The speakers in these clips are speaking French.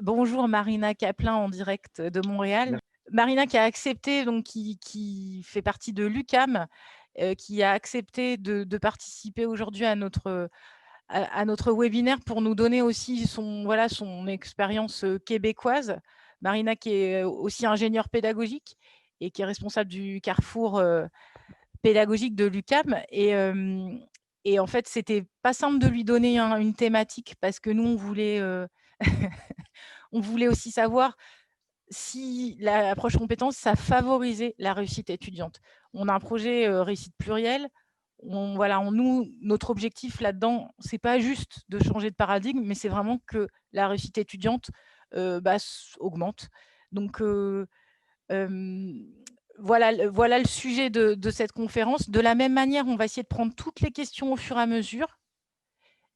Bonjour Marina Caplin en direct de Montréal. Mer Marina qui a accepté, donc qui fait partie de l'UQAM, qui a accepté de participer aujourd'hui à notre webinaire pour nous donner aussi son expérience québécoise. Marina qui est aussi ingénieure pédagogique et qui est responsable du carrefour pédagogique de l'UQAM. Et en fait, c'était pas simple de lui donner une thématique parce que nous, on voulait aussi savoir si l'approche compétence, ça favorisait la réussite étudiante. On a un projet réussite plurielle. Notre objectif là-dedans, c'est pas juste de changer de paradigme, mais c'est vraiment que la réussite étudiante augmente. Donc, voilà le sujet de cette conférence. De la même manière, on va essayer de prendre toutes les questions au fur et à mesure.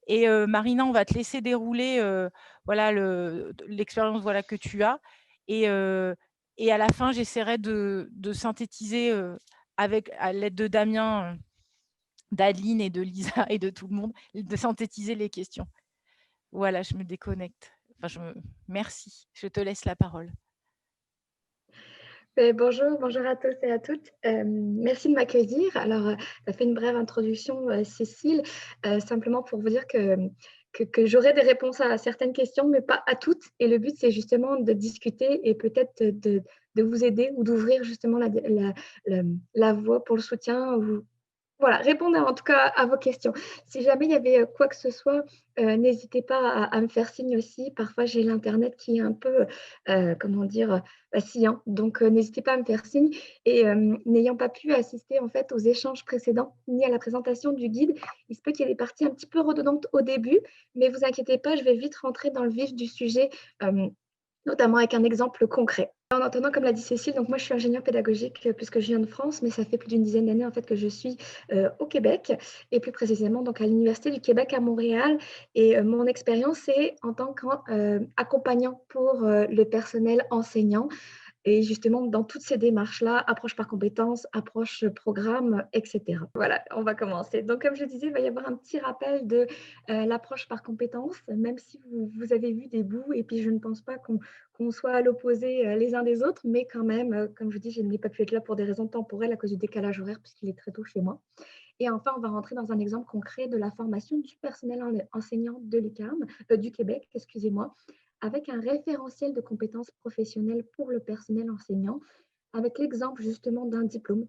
Et Marina, on va te laisser dérouler l'expérience que tu as. Et, et à la fin, j'essaierai de synthétiser à l'aide de Damien, d'Adeline et de Lisa et de tout le monde, de synthétiser les questions. Voilà, je me déconnecte. Merci, je te laisse la parole. Bonjour à tous et à toutes. Merci de m'accueillir. Alors, tu as fait une brève introduction, Cécile, simplement pour vous dire que j'aurai des réponses à certaines questions, mais pas à toutes. Et le but, c'est justement de discuter et peut-être de vous aider ou d'ouvrir justement la voie pour le soutien. Voilà, répondre en tout cas à vos questions. Si jamais il y avait quoi que ce soit, n'hésitez pas à me faire signe aussi. Parfois, j'ai l'internet qui est un peu, comment dire, vacillant. Donc, n'hésitez pas à me faire signe. Et n'ayant pas pu assister en fait aux échanges précédents, ni à la présentation du guide, il se peut qu'il y ait des parties un petit peu redondantes au début, mais vous inquiétez pas, je vais vite rentrer dans le vif du sujet, notamment avec un exemple concret. En attendant, comme l'a dit Cécile, donc moi je suis ingénieure pédagogique puisque je viens de France, mais ça fait plus d'une dizaine d'années en fait que je suis au Québec et plus précisément donc à l'Université du Québec à Montréal. Et mon expérience c'est en tant qu'accompagnant pour le personnel enseignant. Et justement, dans toutes ces démarches-là, approche par compétences, approche programme, etc. Voilà, on va commencer. Donc, comme je disais, il va y avoir un petit rappel de l'approche par compétences, même si vous avez vu des bouts, et puis je ne pense pas qu'on soit à l'opposé les uns des autres, mais quand même, comme je dis, je n'ai pas pu être là pour des raisons temporelles à cause du décalage horaire, puisqu'il est très tôt chez moi. Et enfin, on va rentrer dans un exemple concret de la formation du personnel enseignant de l'UQAM, du Québec, excusez-moi, avec un référentiel de compétences professionnelles pour le personnel enseignant, avec l'exemple justement d'un diplôme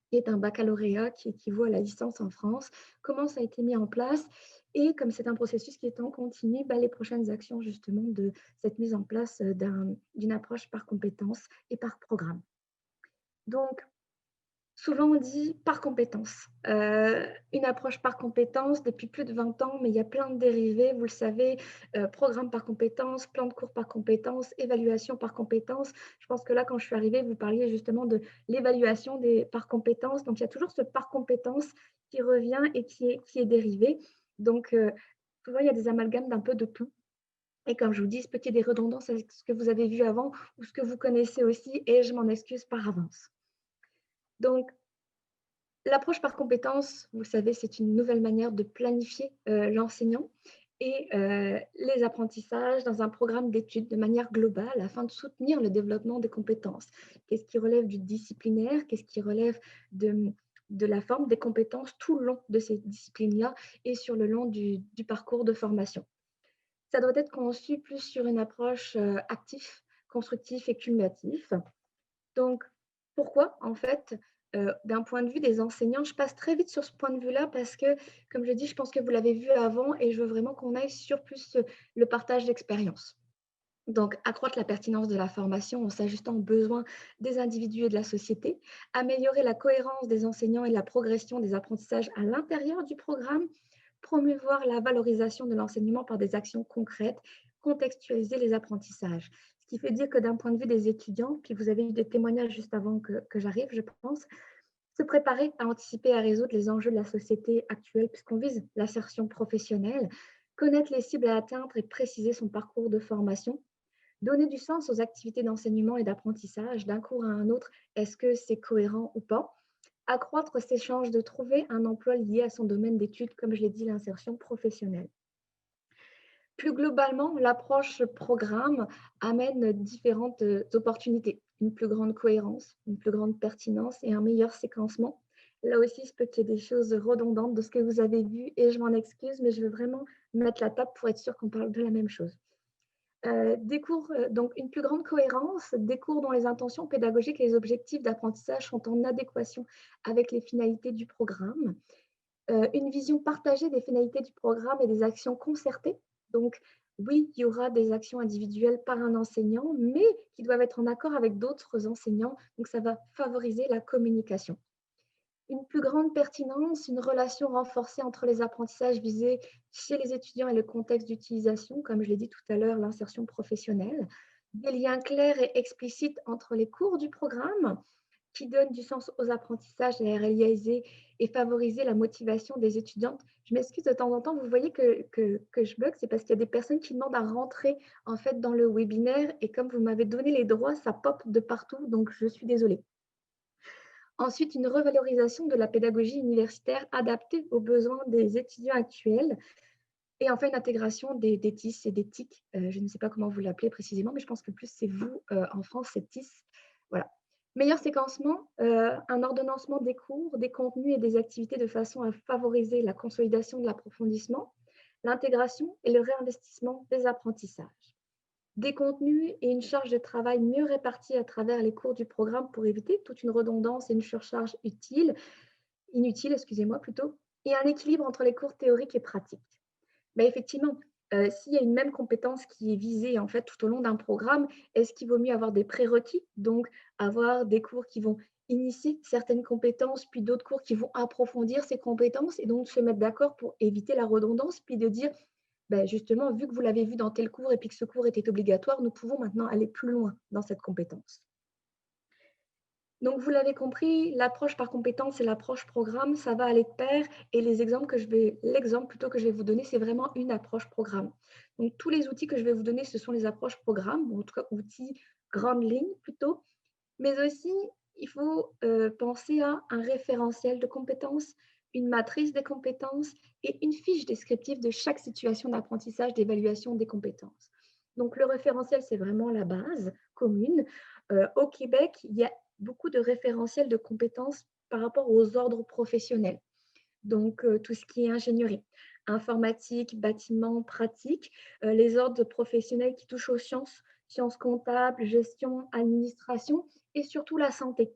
qui est un baccalauréat qui équivaut à la licence en France, comment ça a été mis en place et comme c'est un processus qui est en continu, les prochaines actions justement de cette mise en place d'une approche par compétences et par programme. Donc, souvent, on dit par compétence. Une approche par compétence depuis plus de 20 ans, mais il y a plein de dérivés, vous le savez, programme par compétence, plan de cours par compétence, évaluation par compétence. Je pense que là, quand je suis arrivée, vous parliez justement de l'évaluation par compétence. Donc, il y a toujours ce par compétence qui revient et qui est dérivé. Donc, souvent, il y a des amalgames d'un peu de tout. Et comme je vous dis, peut-être des redondances avec ce que vous avez vu avant ou ce que vous connaissez aussi, et je m'en excuse par avance. Donc, l'approche par compétences, vous savez, c'est une nouvelle manière de planifier l'enseignant et les apprentissages dans un programme d'études de manière globale afin de soutenir le développement des compétences. Qu'est-ce qui relève du disciplinaire? Qu'est-ce qui relève de la forme des compétences tout le long de ces disciplines-là et sur le long du parcours de formation? Ça doit être conçu plus sur une approche active, constructive et cumulative. Donc, pourquoi en fait, d'un point de vue des enseignants, je passe très vite sur ce point de vue-là parce que, comme je dis, je pense que vous l'avez vu avant et je veux vraiment qu'on aille sur plus le partage d'expérience. Donc, accroître la pertinence de la formation en s'ajustant aux besoins des individus et de la société, améliorer la cohérence des enseignants et la progression des apprentissages à l'intérieur du programme, promouvoir la valorisation de l'enseignement par des actions concrètes, contextualiser les apprentissages. Ce qui fait dire que d'un point de vue des étudiants, puis vous avez eu des témoignages juste avant que j'arrive, je pense, se préparer à anticiper et à résoudre les enjeux de la société actuelle, puisqu'on vise l'insertion professionnelle, connaître les cibles à atteindre et préciser son parcours de formation, donner du sens aux activités d'enseignement et d'apprentissage d'un cours à un autre, est-ce que c'est cohérent ou pas? Accroître ses chances de trouver un emploi lié à son domaine d'études, comme je l'ai dit, l'insertion professionnelle. Plus globalement, l'approche programme amène différentes opportunités, une plus grande cohérence, une plus grande pertinence et un meilleur séquencement. Là aussi, il se peut qu'il y ait des choses redondantes de ce que vous avez vu et je m'en excuse, mais je veux vraiment mettre la table pour être sûr qu'on parle de la même chose. Des cours, donc une plus grande cohérence, des cours dont les intentions pédagogiques et les objectifs d'apprentissage sont en adéquation avec les finalités du programme. Une vision partagée des finalités du programme et des actions concertées. Donc, oui, il y aura des actions individuelles par un enseignant, mais qui doivent être en accord avec d'autres enseignants. Donc, ça va favoriser la communication. Une plus grande pertinence, une relation renforcée entre les apprentissages visés chez les étudiants et le contexte d'utilisation, comme je l'ai dit tout à l'heure, l'insertion professionnelle. Des liens clairs et explicites entre les cours du programme qui donnent du sens aux apprentissages et à réaliser et favoriser la motivation des étudiantes. Je m'excuse de temps en temps, vous voyez que je bug, c'est parce qu'il y a des personnes qui demandent à rentrer en fait dans le webinaire et comme vous m'avez donné les droits, ça pop de partout, donc je suis désolée. Ensuite, une revalorisation de la pédagogie universitaire adaptée aux besoins des étudiants actuels. Et enfin, une intégration des TIS et des TIC. Je ne sais pas comment vous l'appelez précisément, mais je pense que plus c'est vous en France, c'est TIS. Voilà. Meilleur séquencement, un ordonnancement des cours, des contenus et des activités de façon à favoriser la consolidation de l'approfondissement, l'intégration et le réinvestissement des apprentissages. Des contenus et une charge de travail mieux répartie à travers les cours du programme pour éviter toute une redondance et une surcharge inutile, excusez-moi plutôt, et un équilibre entre les cours théoriques et pratiques. Ben effectivement, s'il y a une même compétence qui est visée en fait tout au long d'un programme, est-ce qu'il vaut mieux avoir des prérequis, donc avoir des cours qui vont initier certaines compétences, puis d'autres cours qui vont approfondir ces compétences et donc se mettre d'accord pour éviter la redondance, puis de dire, ben justement, vu que vous l'avez vu dans tel cours et puis que ce cours était obligatoire, nous pouvons maintenant aller plus loin dans cette compétence. Donc, vous l'avez compris, l'approche par compétence et l'approche programme, ça va aller de pair. Et l'exemple plutôt que je vais vous donner, c'est vraiment une approche programme. Donc, tous les outils que je vais vous donner, ce sont les approches programme, ou en tout cas outils grande ligne plutôt. Mais aussi, il faut penser à un référentiel de compétences, une matrice des compétences et une fiche descriptive de chaque situation d'apprentissage, d'évaluation des compétences. Donc, le référentiel, c'est vraiment la base commune. Au Québec, il y a beaucoup de référentiels de compétences par rapport aux ordres professionnels. Donc, tout ce qui est ingénierie, informatique, bâtiment, pratique, les ordres professionnels qui touchent aux sciences, sciences comptables, gestion, administration et surtout la santé.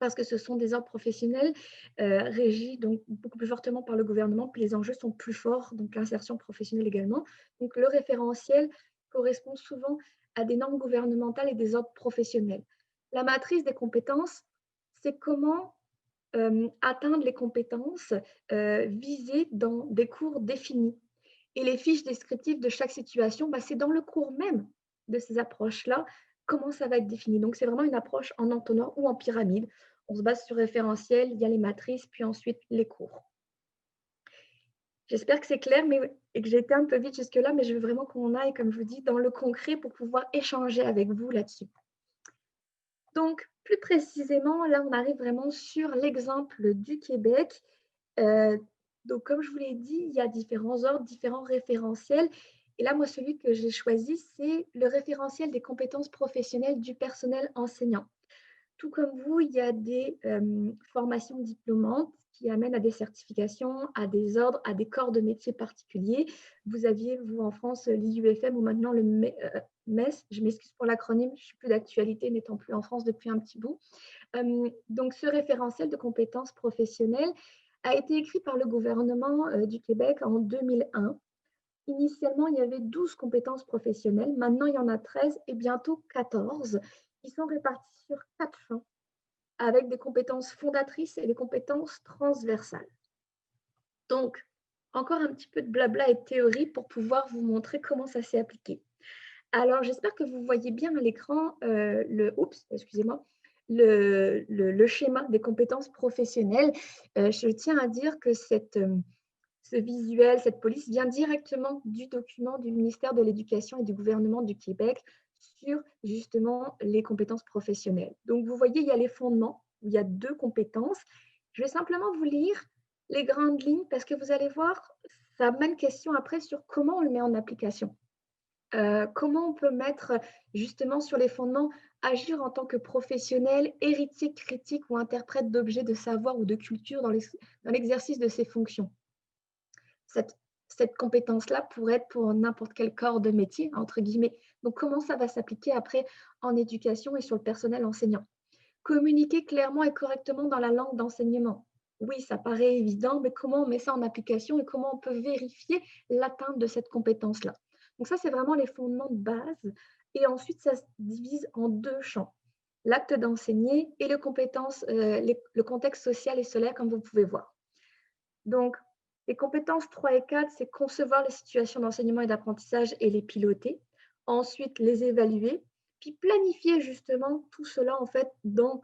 Parce que ce sont des ordres professionnels régis donc beaucoup plus fortement par le gouvernement, puis les enjeux sont plus forts, donc l'insertion professionnelle également. Donc, le référentiel correspond souvent à des normes gouvernementales et des ordres professionnels. La matrice des compétences, c'est comment atteindre les compétences visées dans des cours définis. Et les fiches descriptives de chaque situation, bah, c'est dans le cours même de ces approches-là, comment ça va être défini. Donc, c'est vraiment une approche en entonnoir ou en pyramide. On se base sur référentiel, il y a les matrices, puis ensuite les cours. J'espère que c'est clair et que j'ai été un peu vite jusque-là, mais je veux vraiment qu'on aille, comme je vous dis, dans le concret pour pouvoir échanger avec vous là-dessus. Donc, plus précisément, là, on arrive vraiment sur l'exemple du Québec. Donc, comme je vous l'ai dit, il y a différents ordres, différents référentiels. Et là, moi, celui que j'ai choisi, c'est le référentiel des compétences professionnelles du personnel enseignant. Tout comme vous, il y a des formations diplômantes qui amènent à des certifications, à des ordres, à des corps de métiers particuliers. Vous aviez, vous, en France, l'IUFM ou maintenant le MES. Je m'excuse pour l'acronyme, je ne suis plus d'actualité, n'étant plus en France depuis un petit bout. Donc, ce référentiel de compétences professionnelles a été écrit par le gouvernement du Québec en 2001. Initialement, il y avait 12 compétences professionnelles. Maintenant, il y en a 13 et bientôt 14 qui sont réparties sur 4 champs avec des compétences fondatrices et des compétences transversales. Donc, encore un petit peu de blabla et de théorie pour pouvoir vous montrer comment ça s'est appliqué. Alors, j'espère que vous voyez bien à l'écran le schéma des compétences professionnelles. Je tiens à dire que ce visuel, cette police vient directement du document du ministère de l'Éducation et du gouvernement du Québec sur justement les compétences professionnelles. Donc, vous voyez, il y a les fondements, il y a 2 compétences. Je vais simplement vous lire les grandes lignes parce que vous allez voir, ça amène question après sur comment on le met en application. Comment on peut mettre justement sur les fondements, agir en tant que professionnel, héritier, critique ou interprète d'objets de savoir ou de culture dans l'exercice de ses fonctions. Cette, cette compétence-là pourrait être pour n'importe quel corps de métier, entre guillemets. Donc, comment ça va s'appliquer après en éducation et sur le personnel enseignant? Communiquer clairement et correctement dans la langue d'enseignement. Oui, ça paraît évident, mais comment on met ça en application et comment on peut vérifier l'atteinte de cette compétence-là? Donc ça, c'est vraiment les fondements de base. Et ensuite, ça se divise en deux champs. L'acte d'enseigner et le contexte social et scolaire, comme vous pouvez voir. Donc, les compétences 3 et 4, c'est concevoir les situations d'enseignement et d'apprentissage et les piloter. Ensuite, les évaluer, puis planifier justement tout cela en fait dans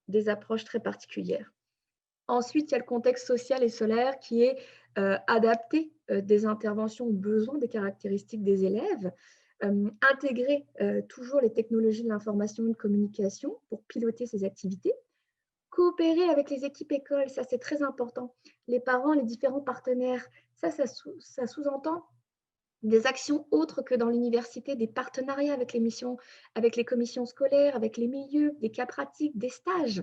des approches très particulières. Ensuite, il y a le contexte social et scolaire qui est adapté des interventions aux besoins, des caractéristiques des élèves, intégrer toujours les technologies de l'information et de communication pour piloter ces activités. Coopérer avec les équipes écoles, ça c'est très important. Les parents, les différents partenaires, ça sous-entend des actions autres que dans l'université, des partenariats avec avec les commissions scolaires, avec les milieux, des cas pratiques, des stages.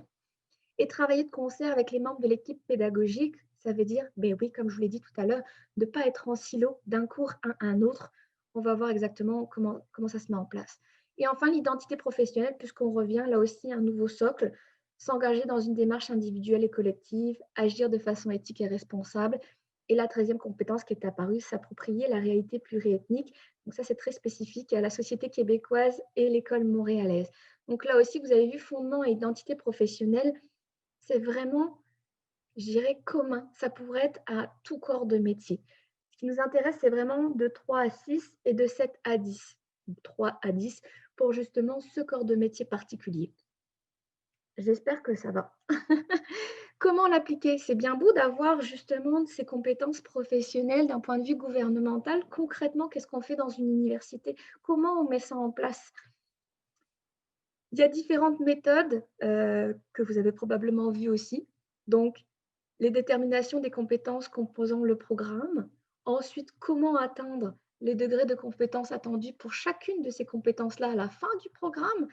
Et travailler de concert avec les membres de l'équipe pédagogique, ça veut dire, ben oui, comme je vous l'ai dit tout à l'heure, de ne pas être en silo d'un cours à un autre. On va voir exactement comment ça se met en place. Et enfin, l'identité professionnelle, puisqu'on revient là aussi à un nouveau socle, s'engager dans une démarche individuelle et collective, agir de façon éthique et responsable. Et la 13e compétence qui est apparue, s'approprier la réalité pluriethnique. Donc ça, c'est très spécifique à la société québécoise et l'école montréalaise. Donc là aussi, vous avez vu fondement et identité professionnelle, c'est vraiment, je dirais, commun. Ça pourrait être à tout corps de métier. Ce qui nous intéresse, c'est vraiment de 3 à 6 et de 7 à 10. 3 à 10 pour justement ce corps de métier particulier. J'espère que ça va. Comment l'appliquer? C'est bien beau d'avoir justement ces compétences professionnelles d'un point de vue gouvernemental. Concrètement, qu'est-ce qu'on fait dans une université? Comment on met ça en place? Il y a différentes méthodes que vous avez probablement vues aussi. Donc, les déterminations des compétences composant le programme. Ensuite, comment atteindre les degrés de compétences attendus pour chacune de ces compétences-là à la fin du programme.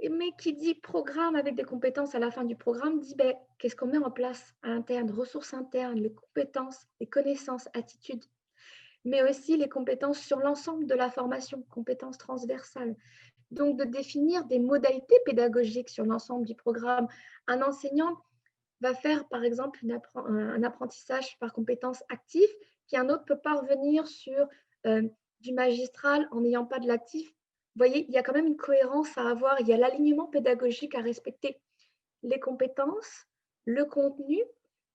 Mais qui dit programme avec des compétences à la fin du programme dit ben, qu'est-ce qu'on met en place à l'interne, ressources internes, les compétences, les connaissances, attitudes, mais aussi les compétences sur l'ensemble de la formation, compétences transversales. Donc, de définir des modalités pédagogiques sur l'ensemble du programme. Un enseignant va faire, par exemple, un apprentissage par compétences actives, puis un autre peut pas revenir sur du magistral en n'ayant pas de l'actif. Vous voyez, il y a quand même une cohérence à avoir. Il y a l'alignement pédagogique à respecter. Les compétences, le contenu,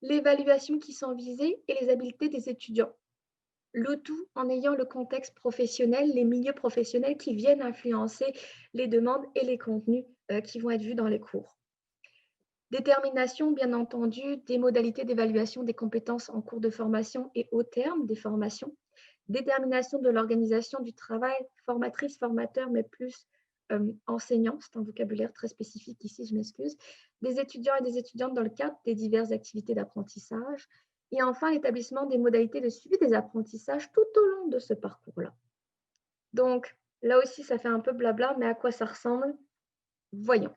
l'évaluation qui sont visées et les habiletés des étudiants. Le tout en ayant le contexte professionnel, les milieux professionnels qui viennent influencer les demandes et les contenus qui vont être vus dans les cours. Détermination, bien entendu, des modalités d'évaluation des compétences en cours de formation et au terme des formations. Détermination de l'organisation du travail, formatrice, formateur, mais plus enseignant. C'est un vocabulaire très spécifique ici, je m'excuse. Des étudiants et des étudiantes dans le cadre des diverses activités d'apprentissage. Et enfin, l'établissement des modalités de suivi des apprentissages tout au long de ce parcours-là. Donc, là aussi, ça fait un peu blabla, mais à quoi ça ressemble? Voyons.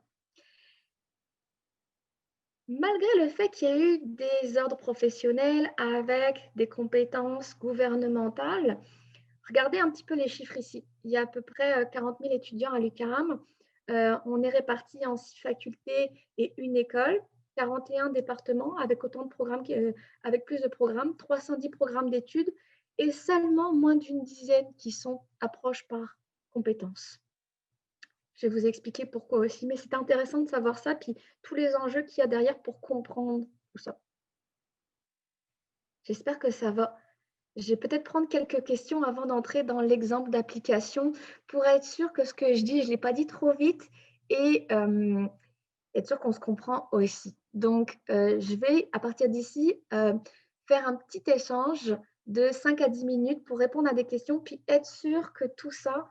Malgré le fait qu'il y a eu des ordres professionnels avec des compétences gouvernementales, regardez un petit peu les chiffres ici. Il y a à peu près 40 000 étudiants à l'UQAM. On est répartis en 6 facultés et une école, 41 départements avec autant de programmes, avec plus de programmes, 310 programmes d'études et seulement moins d'une dizaine qui sont approches par compétences. Je vais vous expliquer pourquoi aussi, mais c'est intéressant de savoir ça, puis tous les enjeux qu'il y a derrière pour comprendre tout ça. J'espère que ça va. Je vais peut-être prendre quelques questions avant d'entrer dans l'exemple d'application pour être sûr que ce que je dis, je ne l'ai pas dit trop vite et être sûr qu'on se comprend aussi. Donc, je vais, à partir d'ici, faire un petit échange de 5 à 10 minutes pour répondre à des questions, puis être sûr que tout ça,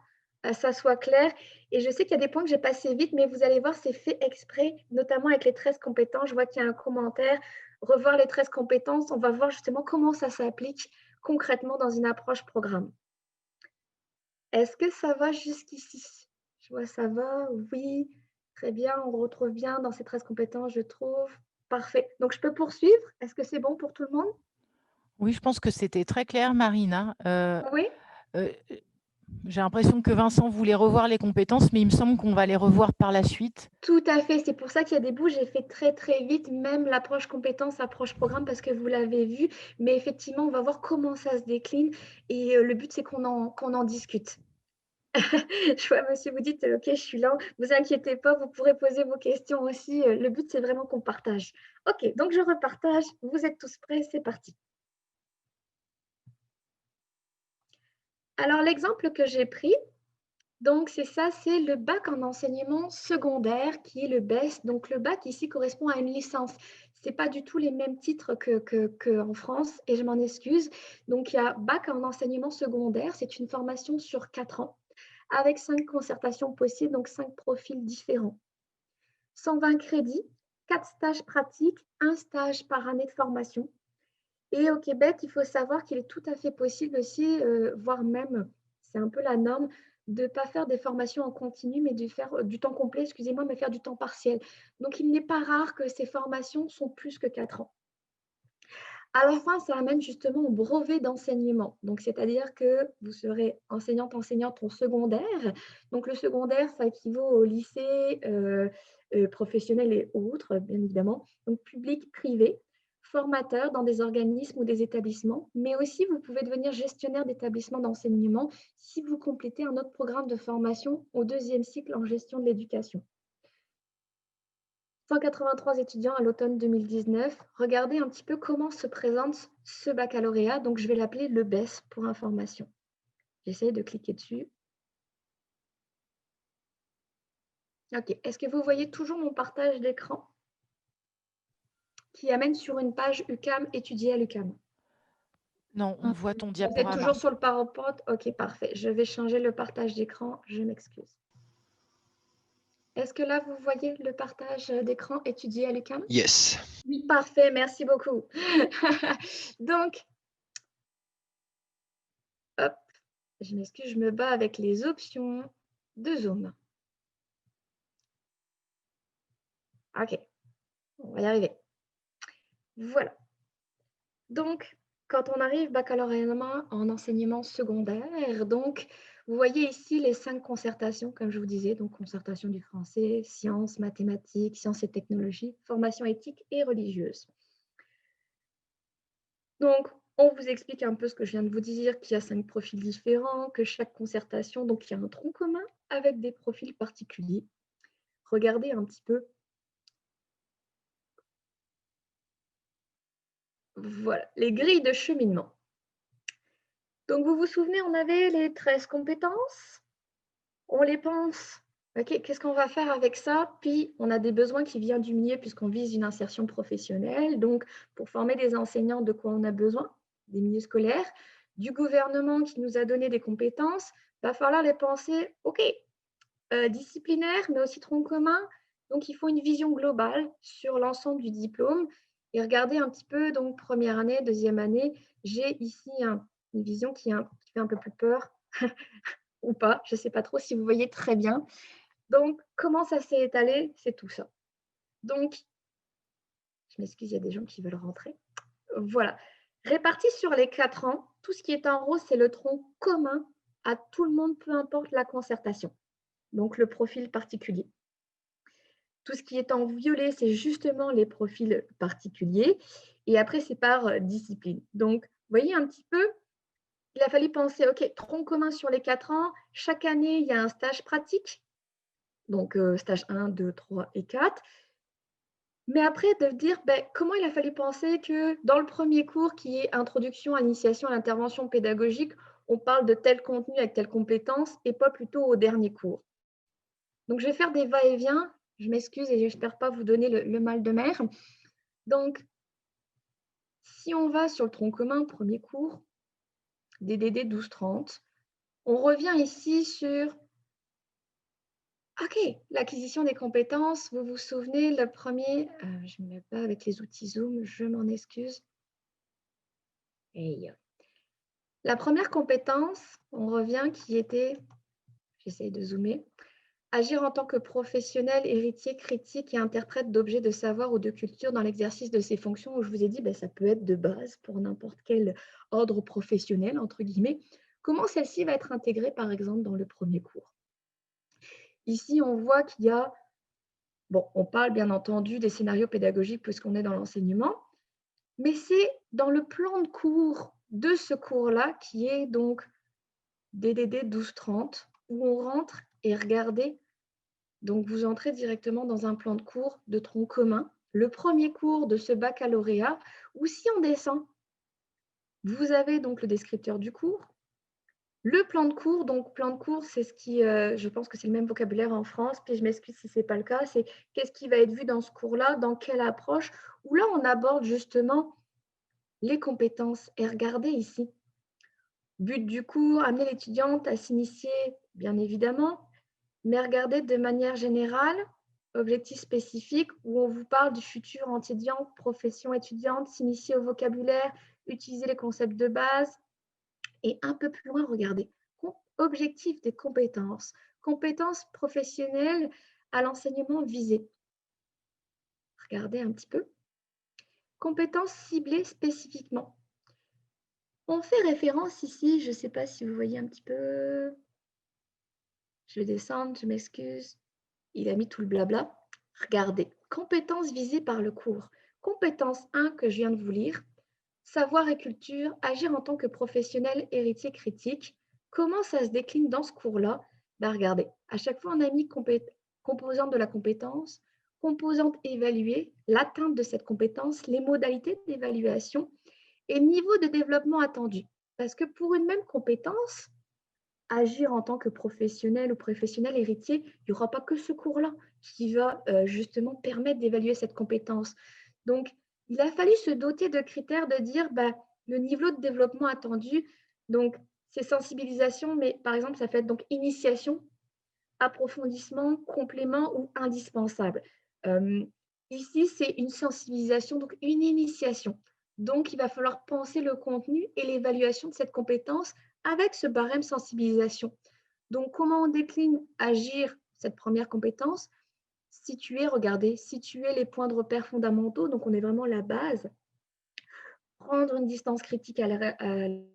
ça soit clair. Et je sais qu'il y a des points que j'ai passés vite, mais vous allez voir, c'est fait exprès, notamment avec les 13 compétences. Je vois qu'il y a un commentaire. Revoir les 13 compétences, on va voir justement comment ça s'applique concrètement dans une approche programme. Est-ce que ça va jusqu'ici? Je vois ça va, oui, très bien, on retrouve bien dans ces 13 compétences, je trouve. Parfait. Donc je peux poursuivre? Est-ce que c'est bon pour tout le monde? Oui, je pense que c'était très clair, Marina. Oui? Heu, j'ai l'impression que Vincent voulait revoir les compétences, mais il me semble qu'on va les revoir par la suite. Tout à fait, c'est pour ça qu'il y a des bouts, j'ai fait très, très vite, même l'approche compétence, approche programme parce que vous l'avez vu. Mais effectivement, on va voir comment ça se décline et le but, c'est qu'on en discute. Je vois monsieur, vous dites: «OK, je suis là». Vous inquiétez pas, vous pourrez poser vos questions aussi, le but, c'est vraiment qu'on partage. OK, donc je repartage. Vous êtes tous prêts? C'est parti. Alors l'exemple que j'ai pris, donc c'est ça, c'est le bac en enseignement secondaire qui est le BES. Donc le bac ici correspond à une licence. C'est pas du tout les mêmes titres qu'en France et je m'en excuse. Donc il y a bac en enseignement secondaire, c'est une formation sur 4 ans avec 5 concertations possibles, donc 5 profils différents. 120 crédits, 4 stages pratiques, 1 stage par année de formation. Et au Québec, il faut savoir qu'il est tout à fait possible aussi, voire même, c'est un peu la norme, de ne pas faire des formations en continu, mais de faire du temps complet, excusez-moi, mais faire du temps partiel. Donc, il n'est pas rare que ces formations sont plus que 4 ans. À la fin, ça amène justement au brevet d'enseignement. Donc, c'est-à-dire que vous serez enseignante en secondaire. Donc, le secondaire, ça équivaut au lycée professionnel et autres, bien évidemment. Donc, public, privé, formateur dans des organismes ou des établissements. Mais aussi, vous pouvez devenir gestionnaire d'établissements d'enseignement si vous complétez un autre programme de formation au 2e cycle en gestion de l'éducation. 183 étudiants à l'automne 2019. Regardez un petit peu comment se présente ce baccalauréat. Donc, je vais l'appeler le BES pour information. J'essaie de cliquer dessus. OK. Est-ce que vous voyez toujours mon partage d'écran qui amène sur une page UQAM étudiée à l'UQAM? Non, on voit ton Vous êtes diaporama. toujours sur le PowerPoint? OK, parfait. Je vais changer le partage d'écran. Je m'excuse. Est-ce que là, vous voyez le partage d'écran étudié à l'UQAM? Yes. Oui, parfait. Merci beaucoup. Donc, hop, je m'excuse, je me bats avec les options de Zoom. OK, on va y arriver. Voilà. Donc, quand on arrive baccalauréat en enseignement secondaire, donc, vous voyez ici les 5 concertations, comme je vous disais, donc concertation du français, sciences, mathématiques, sciences et technologies, formation éthique et religieuse. Donc, on vous explique un peu ce que je viens de vous dire, qu'il y a 5 profils différents, que chaque concertation, donc il y a un tronc commun avec des profils particuliers. Regardez un petit peu. Voilà, les grilles de cheminement. Donc, vous vous souvenez, on avait les 13 compétences. On les pense. OK, qu'est-ce qu'on va faire avec ça? Puis, on a des besoins qui viennent du milieu puisqu'on vise une insertion professionnelle. Donc, pour former des enseignants, de quoi on a besoin? Des milieux scolaires, du gouvernement qui nous a donné des compétences. Il va falloir les penser, OK, disciplinaires, mais aussi tronc commun. Donc, il faut une vision globale sur l'ensemble du diplôme. Et regardez un petit peu, donc, première année, deuxième année, j'ai ici une vision qui fait un peu plus peur. Ou pas, je ne sais pas trop si vous voyez très bien. Donc, comment ça s'est étalé? C'est tout ça. Donc, je m'excuse, il y a des gens qui veulent rentrer. Voilà. Réparti sur les 4 ans, tout ce qui est en rose, c'est le tronc commun à tout le monde, peu importe la concertation. Donc, le profil particulier. Tout ce qui est en violet, c'est justement les profils particuliers. Et après, c'est par discipline. Donc, vous voyez un petit peu, il a fallu penser, OK, tronc commun sur les 4 ans. Chaque année, il y a un stage pratique. Donc, stage 1, 2, 3 et 4. Mais après, de dire comment il a fallu penser que dans le premier cours, qui est introduction à l'initiation à l'intervention pédagogique, on parle de tel contenu avec telle compétence et pas plutôt au dernier cours. Donc, je vais faire des va-et-vient. Je m'excuse et j'espère pas vous donner le mal de mer. Donc, si on va sur le tronc commun, premier cours, DDD 12-30, on revient ici sur OK, l'acquisition des compétences, vous vous souvenez, le premier, je ne me mets pas avec les outils Zoom, je m'en excuse. Hey. La première compétence, on revient, qui était, j'essaye de zoomer, agir en tant que professionnel, héritier, critique et interprète d'objets de savoir ou de culture dans l'exercice de ses fonctions, où je vous ai dit, ça peut être de base pour n'importe quel ordre professionnel, entre guillemets. Comment celle-ci va être intégrée, par exemple, dans le premier cours? Ici, on voit qu'il y a, bon, on parle bien entendu des scénarios pédagogiques puisqu'on est dans l'enseignement, mais c'est dans le plan de cours de ce cours-là, qui est donc DDD 1230, où on rentre et regardez. Donc, vous entrez directement dans un plan de cours de tronc commun, le premier cours de ce baccalauréat, où si on descend, vous avez donc le descripteur du cours, le plan de cours. Donc, plan de cours, c'est ce qui, je pense que c'est le même vocabulaire en France, puis je m'excuse si ce n'est pas le cas, c'est qu'est-ce qui va être vu dans ce cours-là, dans quelle approche, où là, on aborde justement les compétences. Et regardez ici, but du cours, amener l'étudiante à s'initier, bien évidemment, mais regardez de manière générale, objectif spécifique, où on vous parle du futur étudiant, profession étudiante, s'initier au vocabulaire, utiliser les concepts de base. Et un peu plus loin, regardez, objectif des compétences, compétences professionnelles à l'enseignement visé. Regardez un petit peu. Compétences ciblées spécifiquement. On fait référence ici, je ne sais pas si vous voyez un petit peu. Je vais descendre, je m'excuse. Il a mis tout le blabla. Regardez, compétences visées par le cours. Compétence 1 que je viens de vous lire. Savoir et culture, agir en tant que professionnel héritier critique. Comment ça se décline dans ce cours-là? Regardez, à chaque fois, on a mis composante de la compétence, composante évaluée, l'atteinte de cette compétence, les modalités d'évaluation et niveau de développement attendu. Parce que pour une même compétence, agir en tant que professionnel ou professionnel héritier, il n'y aura pas que ce cours-là qui va justement permettre d'évaluer cette compétence. Donc, il a fallu se doter de critères de dire le niveau de développement attendu. Donc, c'est sensibilisation, mais par exemple, ça fait donc initiation, approfondissement, complément ou indispensable. Ici, c'est une sensibilisation, donc une initiation. Donc, il va falloir penser le contenu et l'évaluation de cette compétence avec ce barème sensibilisation. Donc, comment on décline agir cette première compétence? Situer, regardez, situer les points de repère fondamentaux, donc on est vraiment la base. Prendre une distance critique à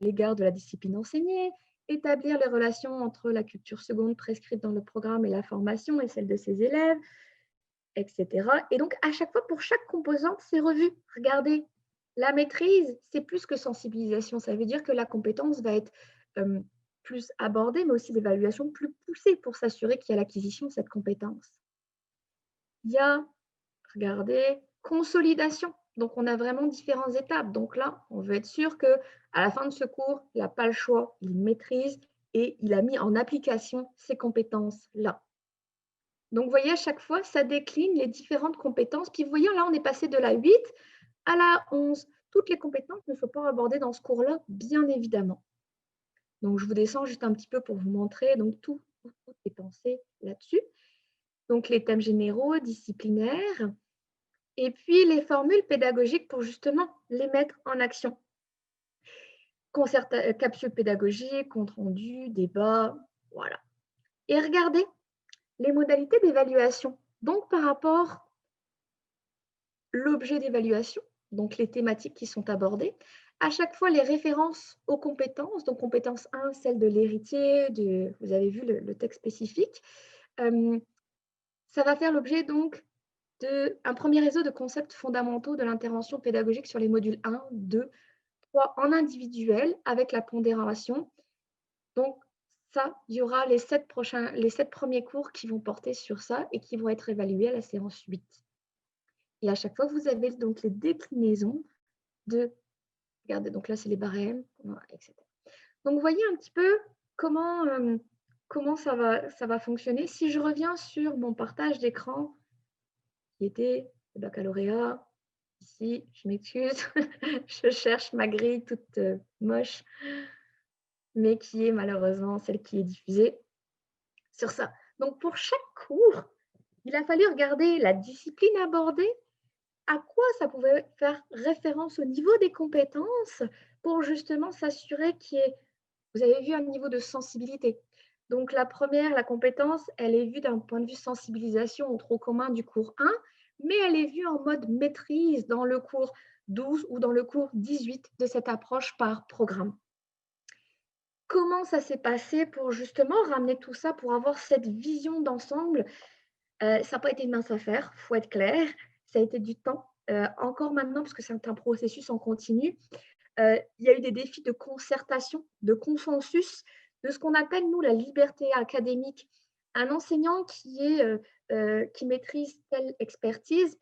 l'égard de la discipline enseignée, établir les relations entre la culture seconde prescrite dans le programme et la formation et celle de ses élèves, etc. Et donc, à chaque fois, pour chaque composante, c'est revu. Regardez, la maîtrise, c'est plus que sensibilisation. Ça veut dire que la compétence va être plus abordée, mais aussi l'évaluation plus poussée pour s'assurer qu'il y a l'acquisition de cette compétence. Il y a, regardez, consolidation. Donc, on a vraiment différentes étapes. Donc là, on veut être sûr qu'à la fin de ce cours, il n'a pas le choix, il maîtrise et il a mis en application ces compétences-là. Donc, vous voyez, à chaque fois, ça décline les différentes compétences. Puis, vous voyez, là, on est passé de la 8 à la 11. Toutes les compétences ne sont pas abordées dans ce cours-là, bien évidemment. Donc, je vous descends juste un petit peu pour vous montrer. Donc, tout est pensé là-dessus. Donc, les thèmes généraux, disciplinaires, et puis les formules pédagogiques pour justement les mettre en action. Capsule pédagogique, compte rendu, débat, voilà. Et regardez les modalités d'évaluation. Donc, par rapport à l'objet d'évaluation, donc les thématiques qui sont abordées, à chaque fois les références aux compétences, donc compétence 1, celle de l'héritier, vous avez vu le texte spécifique, ça va faire l'objet donc d'un premier réseau de concepts fondamentaux de l'intervention pédagogique sur les modules 1, 2, 3 en individuel avec la pondération. Donc, ça, il y aura les 7 premiers cours qui vont porter sur ça et qui vont être évalués à la séance 8. Et à chaque fois, vous avez donc les déclinaisons de, regardez, donc là, c'est les barèmes, etc. Donc, vous voyez un petit peu comment ça va fonctionner. Si je reviens sur mon partage d'écran, qui était le baccalauréat, ici, je m'excuse, je cherche ma grille toute moche, mais qui est malheureusement celle qui est diffusée sur ça. Donc, pour chaque cours, il a fallu regarder la discipline abordée, à quoi ça pouvait faire référence au niveau des compétences, pour justement s'assurer qu'il y ait, vous avez vu, un niveau de sensibilité. Donc la première, la compétence, elle est vue d'un point de vue sensibilisation au tronc commun du cours 1, mais elle est vue en mode maîtrise dans le cours 12 ou dans le cours 18 de cette approche par programme. Comment ça s'est passé pour justement ramener tout ça, pour avoir cette vision d'ensemble? Ça n'a pas été une mince affaire, il faut être clair. Ça a été du temps, encore maintenant parce que c'est un processus en continu. Il y a eu des défis de concertation, de consensus, de ce qu'on appelle, nous, la liberté académique. Un enseignant qui maîtrise telle expertise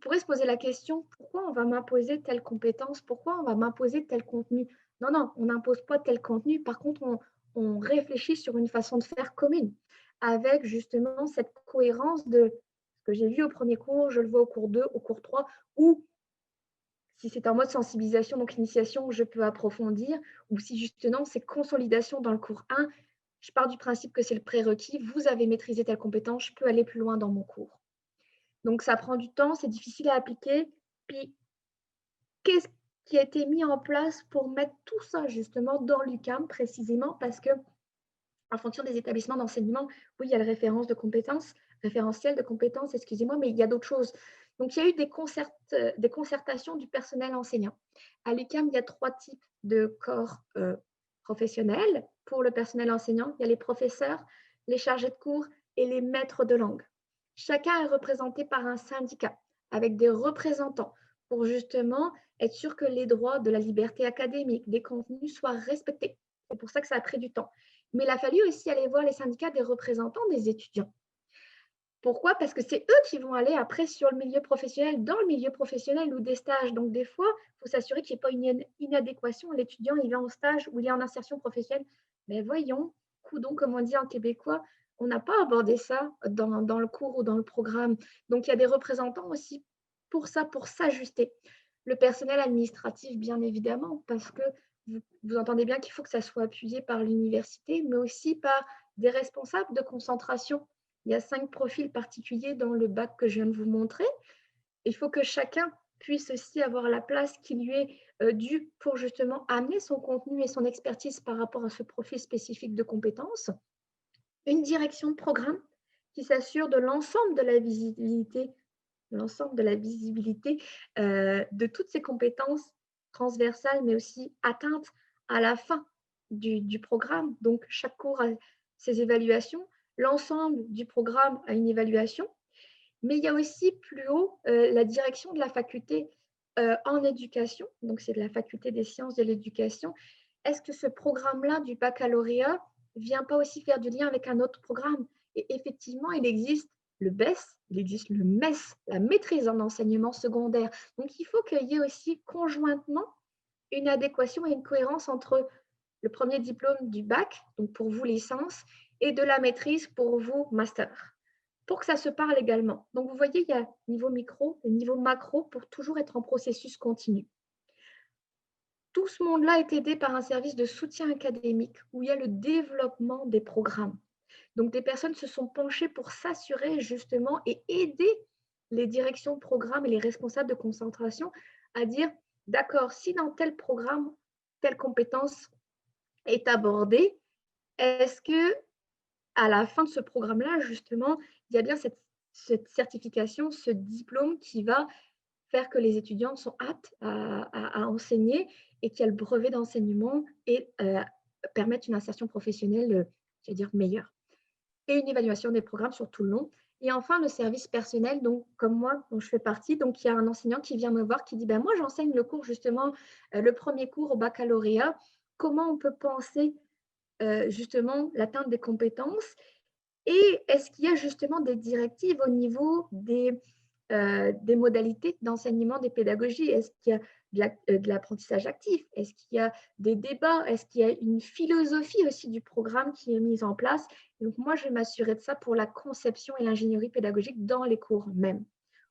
pourrait se poser la question: «Pourquoi on va m'imposer telle compétence? Pourquoi on va m'imposer tel contenu?» Non, non, on n'impose pas tel contenu. Par contre, on réfléchit sur une façon de faire commune, avec justement cette cohérence de ce que j'ai vu au premier cours, je le vois au cours 2, au cours 3, ou si c'est en mode sensibilisation, donc initiation, je peux approfondir, ou si justement c'est consolidation dans le cours 1, je pars du principe que c'est le prérequis, vous avez maîtrisé telle compétence, je peux aller plus loin dans mon cours. Donc ça prend du temps, c'est difficile à appliquer. Puis qu'est-ce qui a été mis en place pour mettre tout ça justement dans l'UQAM précisément? Parce que en fonction des établissements d'enseignement, oui, il y a le référentiel de compétences, excusez-moi, mais il y a d'autres choses. Donc, il y a eu des concertations du personnel enseignant. À l'UQAM, il y a 3 types de corps professionnels pour le personnel enseignant. Il y a les professeurs, les chargés de cours et les maîtres de langue. Chacun est représenté par un syndicat avec des représentants pour justement être sûr que les droits de la liberté académique, des contenus soient respectés. C'est pour ça que ça a pris du temps. Mais il a fallu aussi aller voir les syndicats des représentants des étudiants. Pourquoi? Parce que c'est eux qui vont aller après sur le milieu professionnel, dans le milieu professionnel ou des stages. Donc, des fois, il faut s'assurer qu'il n'y ait pas une inadéquation. L'étudiant, il va en stage ou il est en insertion professionnelle. Mais voyons, coudon, comme on dit en québécois, on n'a pas abordé ça dans le cours ou dans le programme. Donc, il y a des représentants aussi pour ça, pour s'ajuster. Le personnel administratif, bien évidemment, parce que vous entendez bien qu'il faut que ça soit appuyé par l'université, mais aussi par des responsables de concentration. Il y a 5 profils particuliers dans le bac que je viens de vous montrer. Il faut que chacun puisse aussi avoir la place qui lui est due pour justement amener son contenu et son expertise par rapport à ce profil spécifique de compétences. Une direction de programme qui s'assure de l'ensemble de la visibilité, de toutes ces compétences transversales, mais aussi atteintes à la fin du programme. Donc, chaque cours a ses évaluations, l'ensemble du programme a une évaluation, mais il y a aussi plus haut la direction de la faculté en éducation, donc c'est de la faculté des sciences de l'éducation. Est-ce que ce programme-là du baccalauréat ne vient pas aussi faire du lien avec un autre programme? Et effectivement, il existe le BES, il existe le MES, la maîtrise en enseignement secondaire. Donc, il faut qu'il y ait aussi conjointement une adéquation et une cohérence entre le premier diplôme du bac, donc pour vous licence, et de la maîtrise pour vous master, pour que ça se parle également. Donc, vous voyez, il y a niveau micro et niveau macro pour toujours être en processus continu. Tout ce monde-là est aidé par un service de soutien académique où il y a le développement des programmes. Donc, des personnes se sont penchées pour s'assurer justement et aider les directions de programme et les responsables de concentration à dire, d'accord, si dans tel programme, telle compétence est abordée, est-ce que à la fin de ce programme-là, justement, il y a bien cette certification, ce diplôme qui va faire que les étudiants sont aptes à enseigner et qu'il y a le brevet d'enseignement et permettre une insertion professionnelle, je vais dire, meilleure. Et une évaluation des programmes sur tout le long. Et enfin, le service personnel, donc, comme moi, dont je fais partie. Donc, il y a un enseignant qui vient me voir, qui dit, ben, moi, j'enseigne le cours, justement, le premier cours au baccalauréat. Comment on peut penser, justement, l'atteinte des compétences? Et est-ce qu'il y a justement des directives au niveau des modalités d'enseignement des pédagogies? Est-ce qu'il y a de l'apprentissage actif? Est-ce qu'il y a des débats? Est-ce qu'il y a une philosophie aussi du programme qui est mise en place? Donc, moi, je vais m'assurer de ça pour la conception et l'ingénierie pédagogique dans les cours même.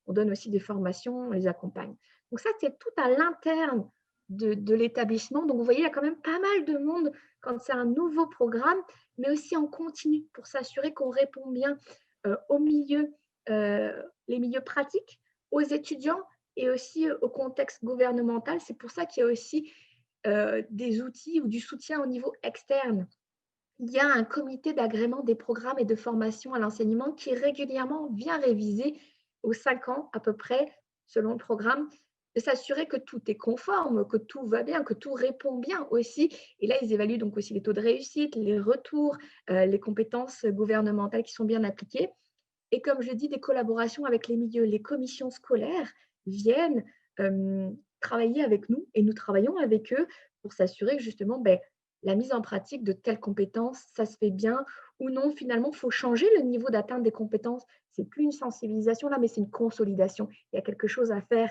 On donne aussi des formations, on les accompagne. Donc, ça, c'est tout à l'interne de l'établissement. Donc, vous voyez, il y a quand même pas mal de monde quand c'est un nouveau programme, mais aussi en continu pour s'assurer qu'on répond bien aux milieux, les milieux pratiques, aux étudiants et aussi au contexte gouvernemental. C'est pour ça qu'il y a aussi des outils ou du soutien au niveau externe. Il y a un comité d'agrément des programmes et de formation à l'enseignement qui régulièrement vient réviser aux 5 ans à peu près, selon le programme, de s'assurer que tout est conforme, que tout va bien, que tout répond bien aussi. Et là, ils évaluent donc aussi les taux de réussite, les retours, les compétences gouvernementales qui sont bien appliquées. Et comme je dis, des collaborations avec les milieux. Les commissions scolaires viennent travailler avec nous et nous travaillons avec eux pour s'assurer que justement, la mise en pratique de telles compétences, ça se fait bien ou non. Finalement, il faut changer le niveau d'atteinte des compétences. C'est plus une sensibilisation là, mais c'est une consolidation. Il y a quelque chose à faire.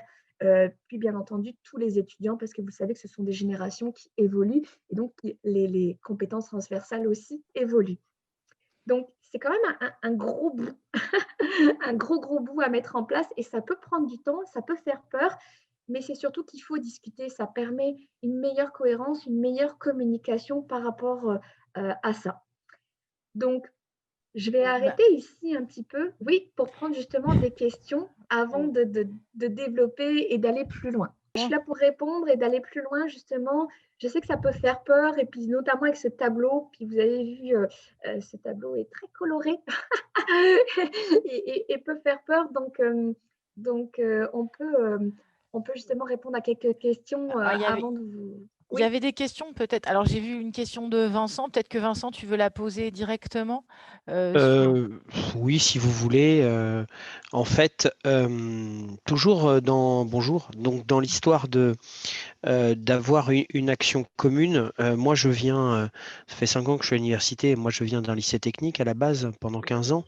Puis bien entendu, tous les étudiants, parce que vous savez que ce sont des générations qui évoluent et donc les compétences transversales aussi évoluent. Donc, c'est quand même un gros bout, un gros bout à mettre en place et ça peut prendre du temps, ça peut faire peur, mais c'est surtout qu'il faut discuter. Ça permet une meilleure cohérence, une meilleure communication par rapport à ça. Donc, je vais Bah, arrêter ici un petit peu, oui, pour prendre justement des questions avant de développer et d'aller plus loin. Je suis là pour répondre et d'aller plus loin, justement. Je sais que ça peut faire peur, et puis notamment avec ce tableau, puis vous avez vu, ce tableau est très coloré et peut faire peur. Donc, on peut justement répondre à quelques questions il y avait, avant de vous… il y Oui. avait des questions peut-être. Alors, j'ai vu une question de Vincent. Peut-être que Vincent, tu veux la poser directement sur… Euh, oui, si vous voulez. En fait, toujours bonjour. Donc, dans l'histoire d'avoir une action commune, moi, ça fait 5 ans que je suis à l'université. Et moi, je viens d'un lycée technique à la base pendant 15 ans.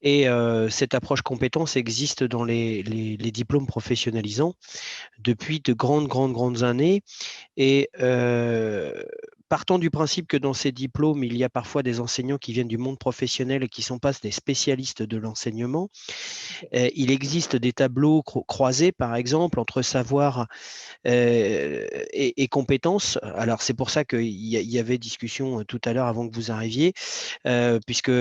Et cette approche compétence existe dans les diplômes professionnalisants depuis de grandes années. Et partant du principe que dans ces diplômes, il y a parfois des enseignants qui viennent du monde professionnel et qui ne sont pas des spécialistes de l'enseignement, Ok. il existe des tableaux croisés, par exemple, entre savoir et compétences. Alors, c'est pour ça qu'il y avait discussion tout à l'heure avant que vous arriviez, puisque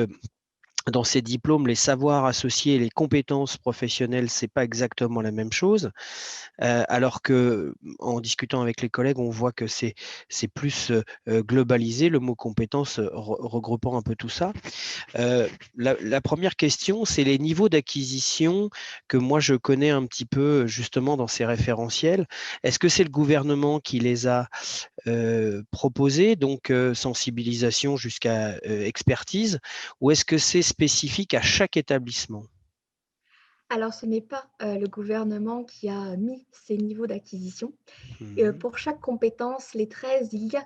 dans ces diplômes, les savoirs associés et les compétences professionnelles, c'est pas exactement la même chose. Alors que en discutant avec les collègues, on voit que c'est plus globalisé, le mot compétence regroupant un peu tout ça. La première question, c'est les niveaux d'acquisition que moi je connais un petit peu justement dans ces référentiels. Est-ce que c'est le gouvernement qui les a proposés, donc sensibilisation jusqu'à expertise, ou est-ce que c'est spécifique à chaque établissement? Alors, ce n'est pas le gouvernement qui a mis ces niveaux d'acquisition. Mhm. Pour chaque compétence, les 13, il y a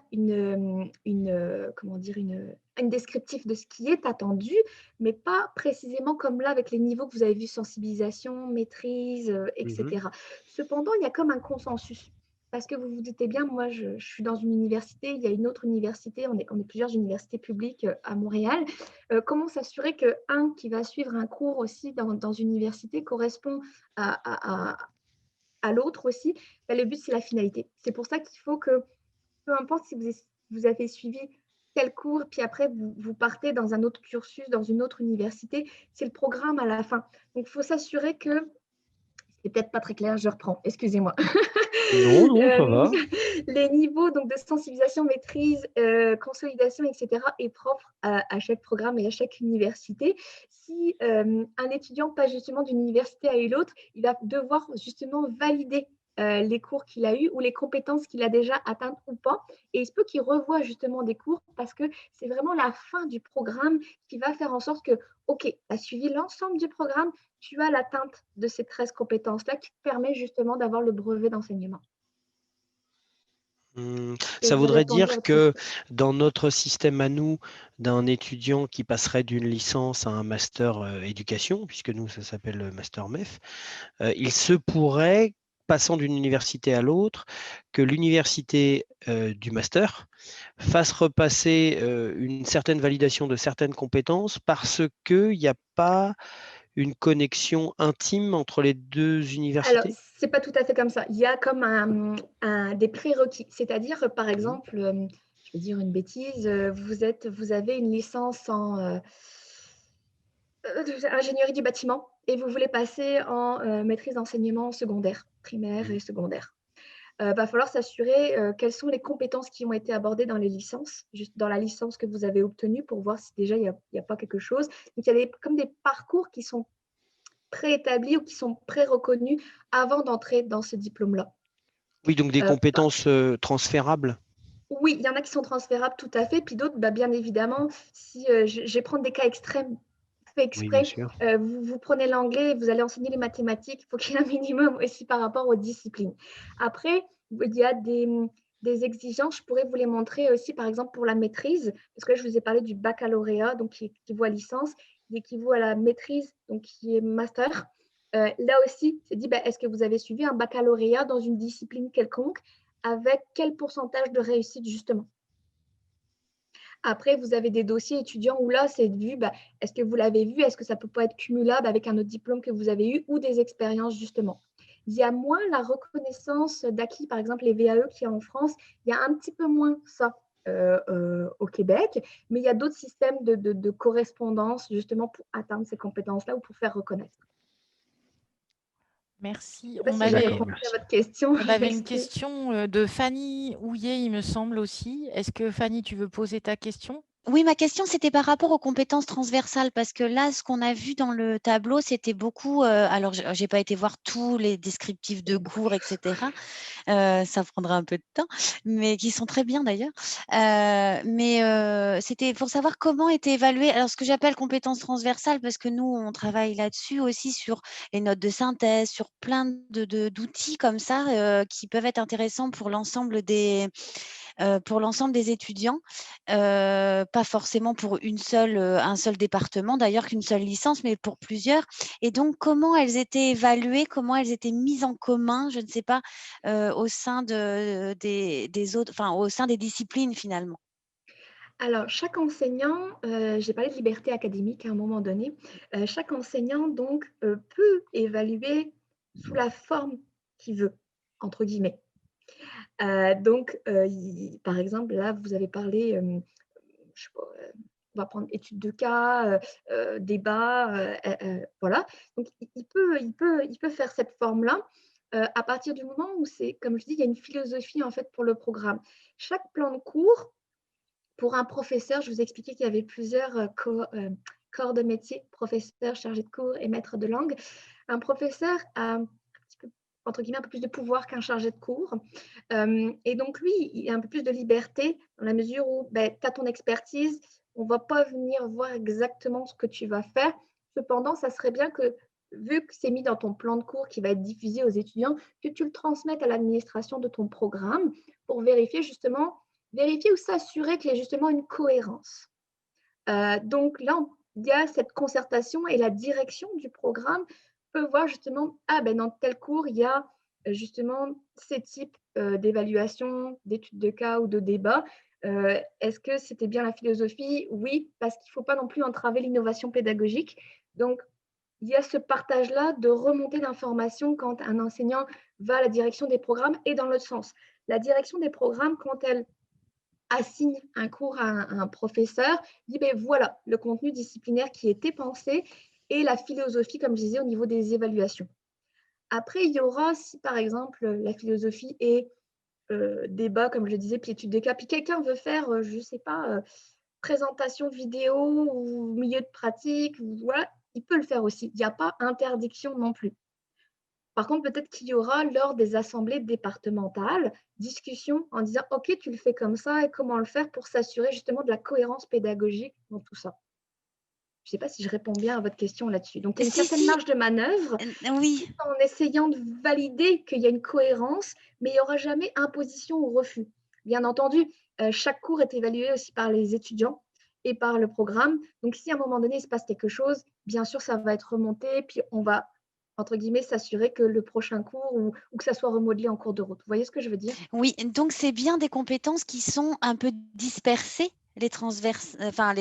comment dire, une descriptif de ce qui est attendu, mais pas précisément comme là avec les niveaux que vous avez vus, sensibilisation, maîtrise, Mhm. etc. Cependant, il y a comme un consensus. Parce que vous vous doutez bien, moi, je suis dans une université, il y a une autre université, on est plusieurs universités publiques à Montréal. Comment s'assurer qu'un qui va suivre un cours aussi dans une université correspond à l'autre aussi, le but, c'est la finalité. C'est pour ça qu'il faut que, peu importe si vous avez suivi tel cours, puis après, vous partez dans un autre cursus, dans une autre université, c'est le programme à la fin. Donc, il faut s'assurer que, c'est peut-être pas très clair, je reprends, excusez-moi. Non, non, ça Euh, va. les niveaux donc, de sensibilisation, maîtrise, consolidation, etc., est propre à chaque programme et à chaque université. Si un étudiant passe justement d'une université à une autre, il va devoir justement valider les cours qu'il a eus ou les compétences qu'il a déjà atteintes ou pas. Et il se peut qu'il revoie justement des cours parce que c'est vraiment la fin du programme qui va faire en sorte que, OK, tu as suivi l'ensemble du programme, tu as l'atteinte de ces 13 compétences-là qui te permet justement d'avoir le brevet d'enseignement. Est-ce que Ça j'ai voudrait répondu à dire votre que question? dans notre système à nous, d'un étudiant qui passerait d'une licence à un master éducation, puisque nous, ça s'appelle le master MEF, il se pourrait, passant d'une université à l'autre, que l'université du master fasse repasser une certaine validation de certaines compétences parce qu'il n'y a pas une connexion intime entre les deux Alors, universités. c'est pas tout à fait comme ça. Il y a comme des prérequis. C'est-à-dire, par Mhm. exemple, je vais dire une bêtise, vous avez une licence en ingénierie du bâtiment et vous voulez passer en maîtrise d'enseignement secondaire, primaire et secondaire. va falloir s'assurer quelles sont les compétences qui ont été abordées dans les licences, juste dans la licence que vous avez obtenue pour voir si déjà il n'y a pas quelque chose. Donc, il y a comme des parcours qui sont préétablis ou qui sont pré-reconnus avant d'entrer dans ce diplôme-là. Oui, donc des compétences transférables. Oui, il y en a qui sont transférables tout à fait, puis d'autres, bien évidemment, si je vais prendre des cas extrêmes fait Oui, bien exprès, sûr. vous prenez l'anglais, vous allez enseigner les mathématiques, il faut qu'il y ait un minimum aussi par rapport aux disciplines. Après, il y a des exigences, je pourrais vous les montrer aussi, par exemple, pour la maîtrise, parce que là, je vous ai parlé du baccalauréat, donc qui équivaut à licence, qui équivaut à la maîtrise, donc qui est master. Là aussi, c'est dit, est-ce que vous avez suivi un baccalauréat dans une discipline quelconque, avec quel pourcentage de réussite, justement? Après, vous avez des dossiers étudiants où là, c'est vu, est-ce que vous l'avez vu? Est-ce que ça ne peut pas être cumulable avec un autre diplôme que vous avez eu ou des expériences, justement? Il y a moins la reconnaissance d'acquis, par exemple, les VAE qu'il y a en France, il y a un petit peu moins ça au Québec, mais il y a d'autres systèmes de correspondance, justement, pour atteindre ces compétences-là ou pour faire reconnaître. Merci. Je ne sais pas On si j'ai avait, répondu à votre question. on avait une question de Fanny Houillet, il me semble aussi. Est-ce que Fanny, tu veux poser ta question? Oui, ma question, c'était par rapport aux compétences transversales, parce que là, ce qu'on a vu dans le tableau, c'était beaucoup, alors j'ai pas été voir tous les descriptifs de cours, etc. Ça prendra un peu de temps, mais qui sont très bien d'ailleurs. Mais c'était pour savoir comment était évalué, alors ce que j'appelle compétences transversales, parce que nous, on travaille là-dessus aussi sur les notes de synthèse, sur plein d'outils comme ça, qui peuvent être intéressants pour l'ensemble des étudiants, pas forcément pour un seul département d'ailleurs qu'une seule licence, mais pour plusieurs. Et donc, comment elles étaient évaluées, comment elles étaient mises en commun, je ne sais pas, au sein des autres, enfin au sein des disciplines finalement. Alors, chaque enseignant, j'ai parlé de liberté académique à un moment donné, chaque enseignant donc peut évaluer sous la forme qu'il veut, entre guillemets. Donc, par exemple, là, vous avez parlé, je sais pas, on va prendre étude de cas, débat, voilà. Donc, il peut faire cette forme-là à partir du moment où c'est, comme je dis, il y a une philosophie en fait pour le programme. Chaque plan de cours, pour un professeur, je vous ai expliqué qu'il y avait plusieurs corps de métier, professeur, chargé de cours et maître de langue. Un professeur a un petit peu, entre guillemets, un peu plus de pouvoir qu'un chargé de cours. Et donc, lui, il a un peu plus de liberté dans la mesure où tu as ton expertise, on ne va pas venir voir exactement ce que tu vas faire. Cependant, ça serait bien que, vu que c'est mis dans ton plan de cours qui va être diffusé aux étudiants, que tu le transmettes à l'administration de ton programme pour vérifier ou s'assurer qu'il y a justement une cohérence. Donc là, il y a cette concertation et la direction du programme peut voir justement, dans tel cours, il y a justement ces types d'évaluation, d'études de cas ou de débats. Est-ce que c'était bien la philosophie? Oui, parce qu'il ne faut pas non plus entraver l'innovation pédagogique. Donc, il y a ce partage-là de remontée d'informations quand un enseignant va à la direction des programmes et dans l'autre sens. La direction des programmes, quand elle assigne un cours à un professeur, dit voilà le contenu disciplinaire qui était pensé et la philosophie, comme je disais, au niveau des évaluations. Après, il y aura, si par exemple la philosophie est débat, comme je disais, puis étude de cas, puis quelqu'un veut faire, je ne sais pas, présentation vidéo ou milieu de pratique, voilà, il peut le faire aussi. Il n'y a pas interdiction non plus. Par contre, peut-être qu'il y aura, lors des assemblées départementales, discussion en disant « Ok, tu le fais comme ça et comment le faire pour s'assurer justement de la cohérence pédagogique dans tout ça ?» Je ne sais pas si je réponds bien à votre question là-dessus. Donc, il y a une Si, certaine si, marge de manœuvre oui. en essayant de valider qu'il y a une cohérence, mais il n'y aura jamais imposition ou refus. Bien entendu, chaque cours est évalué aussi par les étudiants et par le programme. Donc, si à un moment donné, il se passe quelque chose, bien sûr, ça va être remonté, puis on va, entre guillemets, s'assurer que le prochain cours ou que ça soit remodelé en cours de route. Vous voyez ce que je veux dire? Oui, donc c'est bien des compétences qui sont un peu dispersées, les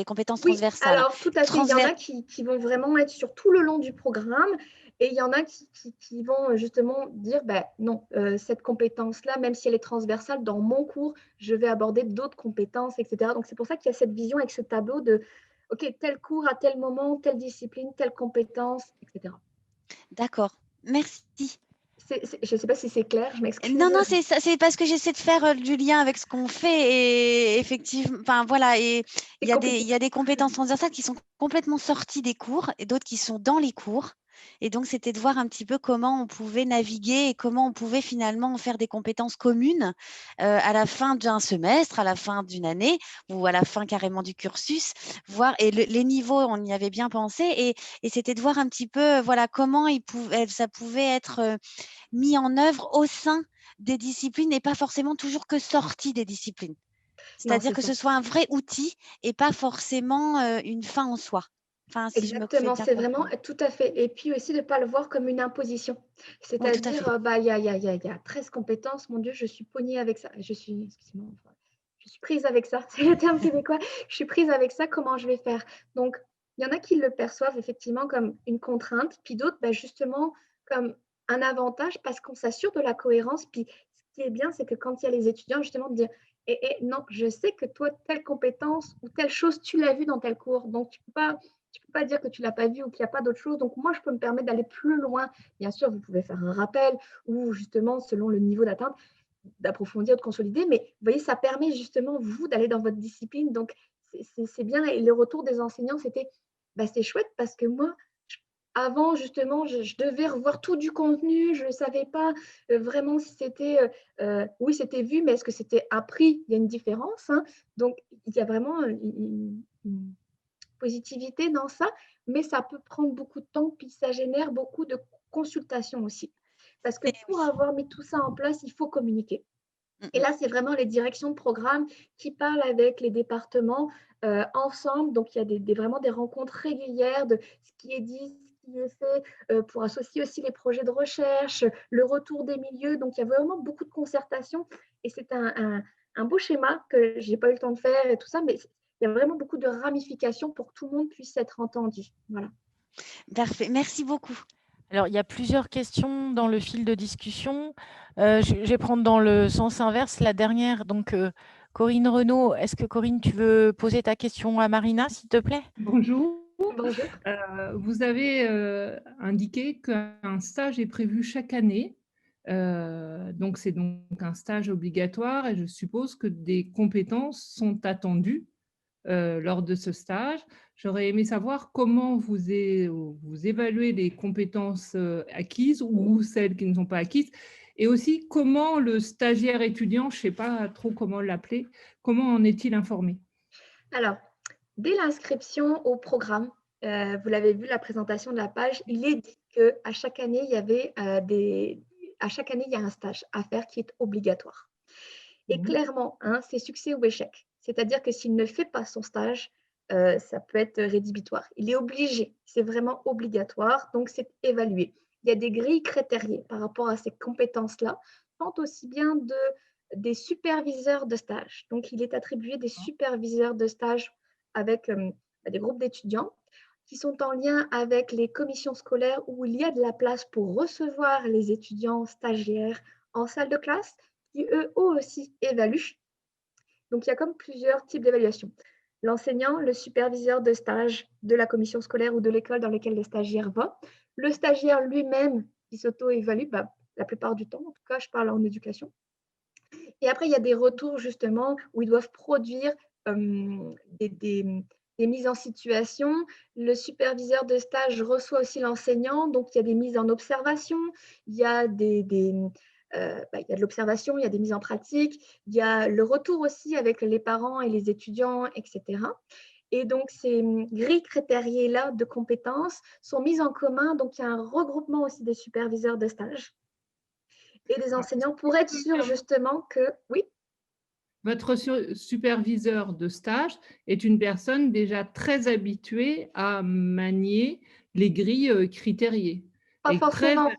compétences Oui, transversales. alors tout à fait. Il y en a qui vont vraiment être sur tout le long du programme et il y en a qui vont justement dire non, cette compétence-là, même si elle est transversale, dans mon cours, je vais aborder d'autres compétences, etc. Donc c'est pour ça qu'il y a cette vision avec ce tableau de OK, tel cours à tel moment, telle discipline, telle compétence, etc. D'accord, merci. Je ne sais pas si c'est clair, je m'excuse. Non, c'est parce que j'essaie de faire du lien avec ce qu'on fait et effectivement, enfin voilà, et il y a des compétences transversales qui sont complètement sorties des cours et d'autres qui sont dans les cours. Et donc, c'était de voir un petit peu comment on pouvait naviguer et comment on pouvait finalement faire des compétences communes à la fin d'un semestre, à la fin d'une année ou à la fin carrément du cursus, voir, et les niveaux, on y avait bien pensé, et c'était de voir un petit peu voilà, comment ça pouvait être mis en œuvre au sein des disciplines et pas forcément toujours que sorti des disciplines. C'est-à-dire que ce soit un vrai outil et pas forcément une fin en soi. Enfin, si je me fais Exactement, bien c'est vraiment comprendre. tout à fait. Et puis aussi de ne pas le voir comme une imposition. Oui, tout à fait. C'est-à-dire, bah, il y a 13 compétences, mon Dieu, je suis pognée avec ça. Excusez-moi, enfin, je suis prise avec ça, c'est le terme québécois. Je suis prise avec ça, comment je vais faire? Donc, il y en a qui le perçoivent effectivement comme une contrainte, puis d'autres, bah, justement, comme un avantage parce qu'on s'assure de la cohérence. Puis, ce qui est bien, c'est que quand il y a les étudiants, justement, de dire, non, je sais que toi, telle compétence ou telle chose, tu l'as vu dans tel cours. Donc, tu ne peux pas dire que tu ne l'as pas vu ou qu'il n'y a pas d'autre chose. Donc, moi, je peux me permettre d'aller plus loin. Bien sûr, vous pouvez faire un rappel ou justement, selon le niveau d'atteinte, d'approfondir, de consolider. Mais vous voyez, ça permet justement, vous, d'aller dans votre discipline. Donc, c'est bien. Et le retour des enseignants, c'était, bah, c'est chouette parce que moi, avant, justement, je devais revoir tout du contenu. Je ne savais pas vraiment si c'était, oui, c'était vu, mais est-ce que c'était appris? Il y a une différence. Hein. Donc, il y a vraiment une positivité dans ça, mais ça peut prendre beaucoup de temps, puis ça génère beaucoup de consultations aussi. Parce que pour Oui. avoir mis tout ça en place, il faut communiquer. Et Mm. là, c'est vraiment les directions de programme qui parlent avec les départements ensemble. Donc, il y a vraiment des rencontres régulières de ce qui est dit, ce qui est fait, pour associer aussi les projets de recherche, le retour des milieux. Donc, il y a vraiment beaucoup de concertation. Et c'est un beau schéma que je n'ai pas eu le temps de faire et tout ça, mais il y a vraiment beaucoup de ramifications pour que tout le monde puisse être entendu. Voilà. Parfait. Merci beaucoup. Alors, il y a plusieurs questions dans le fil de discussion. Je vais prendre dans le sens inverse la dernière. Donc, Corinne Renaud, est-ce que Corinne, tu veux poser ta question à Marina, s'il te plaît? Bonjour. Bonjour. Vous avez indiqué qu'un stage est prévu chaque année. Donc, c'est donc un stage obligatoire et je suppose que des compétences sont attendues lors de ce stage. J'aurais aimé savoir comment vous évaluez les compétences acquises ou celles qui ne sont pas acquises, et aussi comment le stagiaire étudiant, je ne sais pas trop comment l'appeler, comment en est-il informé? Alors, dès l'inscription au programme, vous l'avez vu, la présentation de la page, il est dit qu'à chaque année, il y avait à chaque année, il y a un stage à faire qui est obligatoire. Et clairement, hein, c'est succès ou échec. C'est-à-dire que s'il ne fait pas son stage, ça peut être rédhibitoire. Il est obligé, c'est vraiment obligatoire, donc c'est évalué. Il y a des grilles critériées par rapport à ces compétences-là, tant aussi bien des superviseurs de stage. Donc, il est attribué des superviseurs de stage avec des groupes d'étudiants qui sont en lien avec les commissions scolaires où il y a de la place pour recevoir les étudiants stagiaires en salle de classe, qui eux aussi évaluent. Donc, il y a comme plusieurs types d'évaluation. L'enseignant, le superviseur de stage de la commission scolaire ou de l'école dans laquelle le stagiaire va, le stagiaire lui-même qui s'auto-évalue, la plupart du temps, en tout cas, je parle en éducation. Et après, il y a des retours justement où ils doivent produire des mises en situation. Le superviseur de stage reçoit aussi l'enseignant, donc il y a des mises en observation, il y a il y a de l'observation, il y a des mises en pratique, il y a le retour aussi avec les parents et les étudiants, etc. Et donc, ces grilles critériées-là de compétences sont mises en commun. Donc, il y a un regroupement aussi des superviseurs de stage et des enseignants pour être sûr justement que, oui. Votre superviseur de stage est une personne déjà très habituée à manier les grilles critériées. Pas forcément.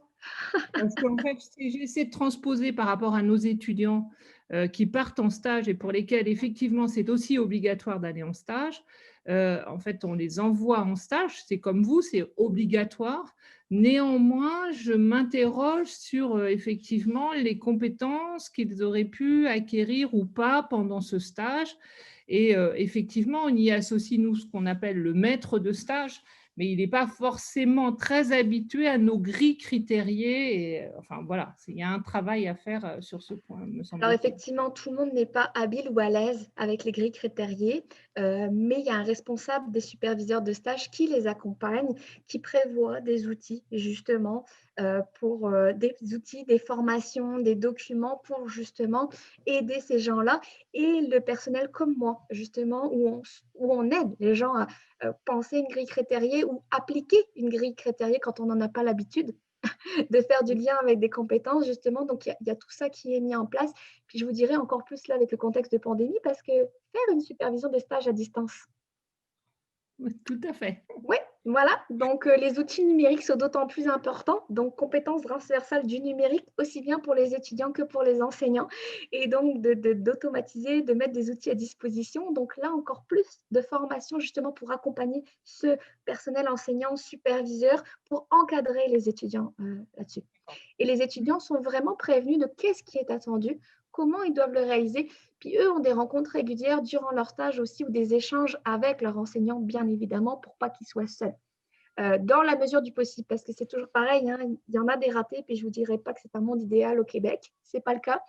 Parce qu'en fait, si j'essaie de transposer par rapport à nos étudiants qui partent en stage et pour lesquels, effectivement, c'est aussi obligatoire d'aller en stage, en fait, on les envoie en stage, c'est comme vous, c'est obligatoire. Néanmoins, je m'interroge sur, effectivement, les compétences qu'ils auraient pu acquérir ou pas pendant ce stage. Et effectivement, on y associe, nous, ce qu'on appelle le maître de stage, mais il n'est pas forcément très habitué à nos grilles critériées. Et, enfin, voilà, il y a un travail à faire sur ce point, me Alors semble-t-il. effectivement, tout le monde n'est pas habile ou à l'aise avec les grilles critériées, mais il y a un responsable des superviseurs de stage qui les accompagne, qui prévoit des outils justement pour des outils, des formations, des documents pour justement aider ces gens-là et le personnel comme moi, justement, où on aide les gens à penser une grille critériée ou appliquer une grille critériée quand on n'en a pas l'habitude de faire du lien avec des compétences, justement. Donc, il y a tout ça qui est mis en place. Puis, je vous dirais encore plus là avec le contexte de pandémie, parce que faire une supervision de stage à distance, Oui, tout à fait. oui, voilà. Donc, les outils numériques sont d'autant plus importants. Donc, compétences transversales du numérique, aussi bien pour les étudiants que pour les enseignants. Et donc, d'automatiser, de mettre des outils à disposition. Donc, là, encore plus de formation justement pour accompagner ce personnel enseignant, superviseur, pour encadrer les étudiants là-dessus. Et les étudiants sont vraiment prévenus de qu'est-ce qui est attendu, comment ils doivent le réaliser. Puis eux ont des rencontres régulières durant leur stage aussi ou des échanges avec leurs enseignants, bien évidemment, pour pas qu'ils soient seuls. Dans la mesure du possible, parce que c'est toujours pareil, hein, il y en a des ratés, puis je ne vous dirai pas que c'est un monde idéal au Québec, ce n'est pas le cas,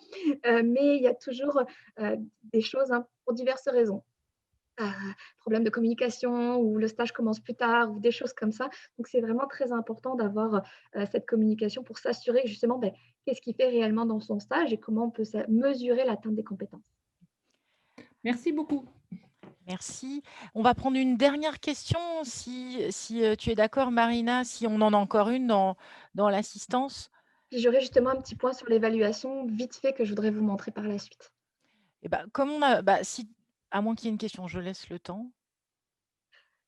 mais il y a toujours des choses hein, pour diverses raisons. Problème de communication ou le stage commence plus tard ou des choses comme ça. Donc, c'est vraiment très important d'avoir cette communication pour s'assurer justement qu'est-ce qu'il fait réellement dans son stage et comment on peut mesurer l'atteinte des compétences. Merci beaucoup. Merci. On va prendre une dernière question, si tu es d'accord, Marina, si on en a encore une dans l'assistance. Puis j'aurais justement un petit point sur l'évaluation vite fait que je voudrais vous montrer par la suite. Et comme on a, à moins qu'il y ait une question, je laisse le temps.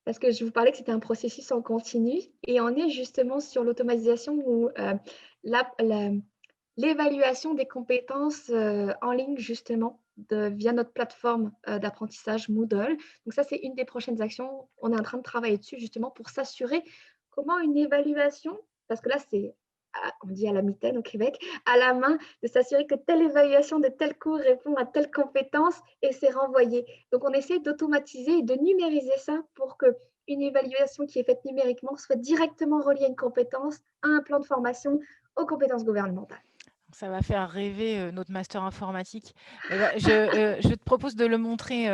Parce que je vous parlais que c'était un processus en continu et on est justement sur l'automatisation ou l'évaluation des compétences en ligne justement via notre plateforme d'apprentissage Moodle. Donc ça, c'est une des prochaines actions. On est en train de travailler dessus justement pour s'assurer comment une évaluation, parce que là, c'est, on dit à la mitaine au Québec, à la main, de s'assurer que telle évaluation de tel cours répond à telle compétence et c'est renvoyé. Donc, on essaie d'automatiser et de numériser ça pour qu'une évaluation qui est faite numériquement soit directement reliée à une compétence, à un plan de formation, aux compétences gouvernementales. Ça va faire rêver notre master informatique. Je te propose de le montrer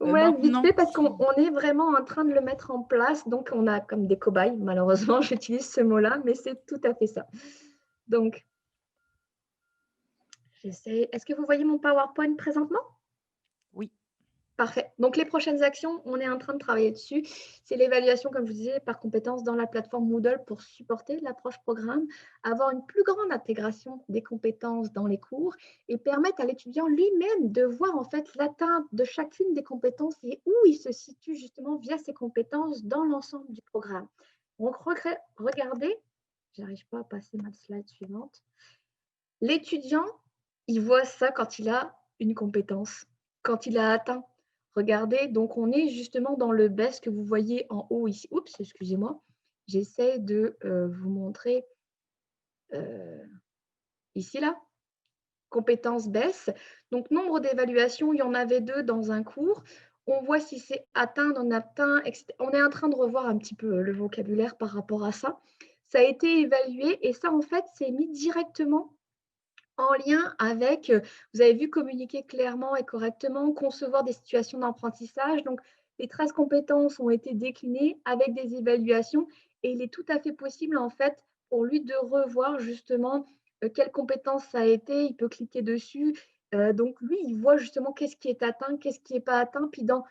Ouais, vite maintenant. fait, parce qu'on est vraiment en train de le mettre en place. Donc, on a comme des cobayes, malheureusement, j'utilise ce mot-là, mais c'est tout à fait ça. Donc, j'essaie. Est-ce que vous voyez mon PowerPoint présentement? Oui. Parfait. Donc, les prochaines actions, on est en train de travailler dessus. C'est l'évaluation, comme je vous disais, par compétences dans la plateforme Moodle pour supporter l'approche programme, avoir une plus grande intégration des compétences dans les cours et permettre à l'étudiant lui-même de voir en fait l'atteinte de chacune des compétences et où il se situe justement via ces compétences dans l'ensemble du programme. Donc, regardez, j'arrive pas à passer ma slide suivante. L'étudiant, il voit ça quand il a une compétence, quand il a atteint. Regardez, donc on est justement dans le BES que vous voyez en haut ici. Oups, excusez-moi. J'essaie de vous montrer ici, là. Compétences BES. Donc, nombre d'évaluations, il y en avait 2 dans un cours. On voit si c'est atteint, non atteint, etc. On est en train de revoir un petit peu le vocabulaire par rapport à ça. Ça a été évalué et ça, en fait, c'est mis directement en lien avec, vous avez vu, communiquer clairement et correctement, concevoir des situations d'apprentissage. Donc, les 13 compétences ont été déclinées avec des évaluations et il est tout à fait possible, en fait, pour lui de revoir justement quelles compétences ça a été. Il peut cliquer dessus. Donc, lui, il voit justement qu'est-ce qui est atteint, qu'est-ce qui n'est pas atteint, puis dans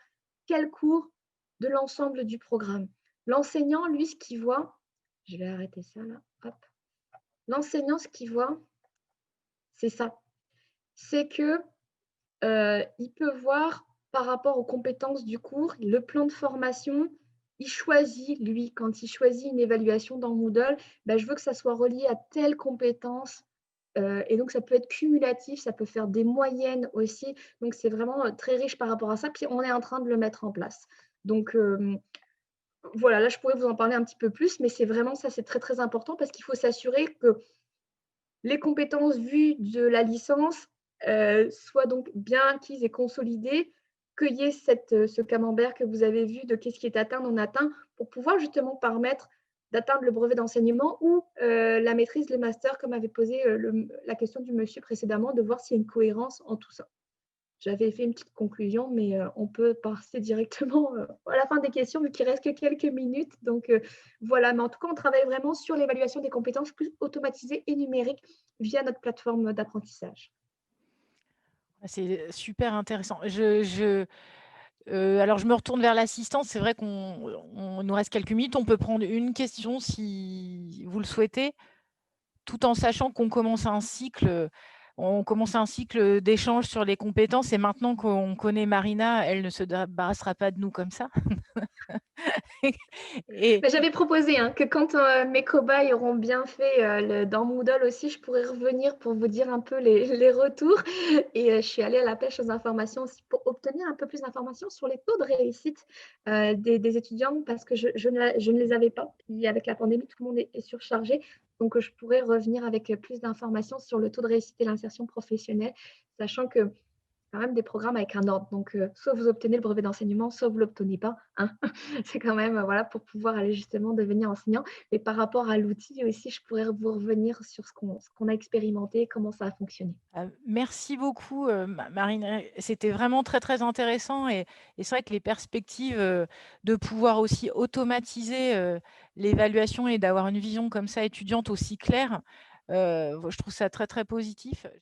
quel cours de l'ensemble du programme. L'enseignant, lui, ce qu'il voit, je vais arrêter ça là, hop. L'enseignant, ce qu'il voit, c'est ça. C'est que il peut voir par rapport aux compétences du cours, le plan de formation, il choisit, lui, quand il choisit une évaluation dans Moodle, je veux que ça soit relié à telle compétence. Et donc, ça peut être cumulatif, ça peut faire des moyennes aussi. Donc, c'est vraiment très riche par rapport à ça. Puis, on est en train de le mettre en place. Donc, voilà, là, je pourrais vous en parler un petit peu plus, mais c'est vraiment ça, c'est très, très important parce qu'il faut s'assurer que les compétences vues de la licence soient donc bien acquises et consolidées cueillez ce camembert que vous avez vu de qu'est-ce qui est atteint, non atteint, pour pouvoir justement permettre d'atteindre le brevet d'enseignement ou la maîtrise, le master, comme avait posé la question du monsieur précédemment, de voir s'il y a une cohérence en tout ça. J'avais fait une petite conclusion, mais on peut passer directement à la fin des questions, vu qu'il reste que quelques minutes. Donc voilà, mais en tout cas, on travaille vraiment sur l'évaluation des compétences plus automatisées et numériques via notre plateforme d'apprentissage. C'est super intéressant. Alors, je me retourne vers l'assistante. C'est vrai qu'on nous reste quelques minutes. On peut prendre une question si vous le souhaitez, tout en sachant qu'on commence un cycle. On commence un cycle d'échange sur les compétences et maintenant qu'on connaît Marina, elle ne se débarrassera pas de nous comme ça. Et Mais j'avais proposé que quand mes cobayes auront bien fait dans Moodle aussi, je pourrais revenir pour vous dire un peu les retours. Et je suis allée à la pêche aux informations aussi pour obtenir un peu plus d'informations sur les taux de réussite des étudiants parce que je ne les avais pas. Puis avec la pandémie, tout le monde est surchargé. Donc, je pourrais revenir avec plus d'informations sur le taux de réussite et l'insertion professionnelle, sachant que quand même des programmes avec un ordre. Donc, soit vous obtenez le brevet d'enseignement, soit vous ne l'obtenez pas. C'est quand même voilà, pour pouvoir aller justement devenir enseignant. Et par rapport à l'outil aussi, je pourrais vous revenir sur ce qu'on a expérimenté, comment ça a fonctionné. Merci beaucoup, Marine. C'était vraiment très, très intéressant et c'est vrai que les perspectives de pouvoir aussi automatiser l'évaluation et d'avoir une vision comme ça étudiante aussi claire, je trouve ça très, très positif.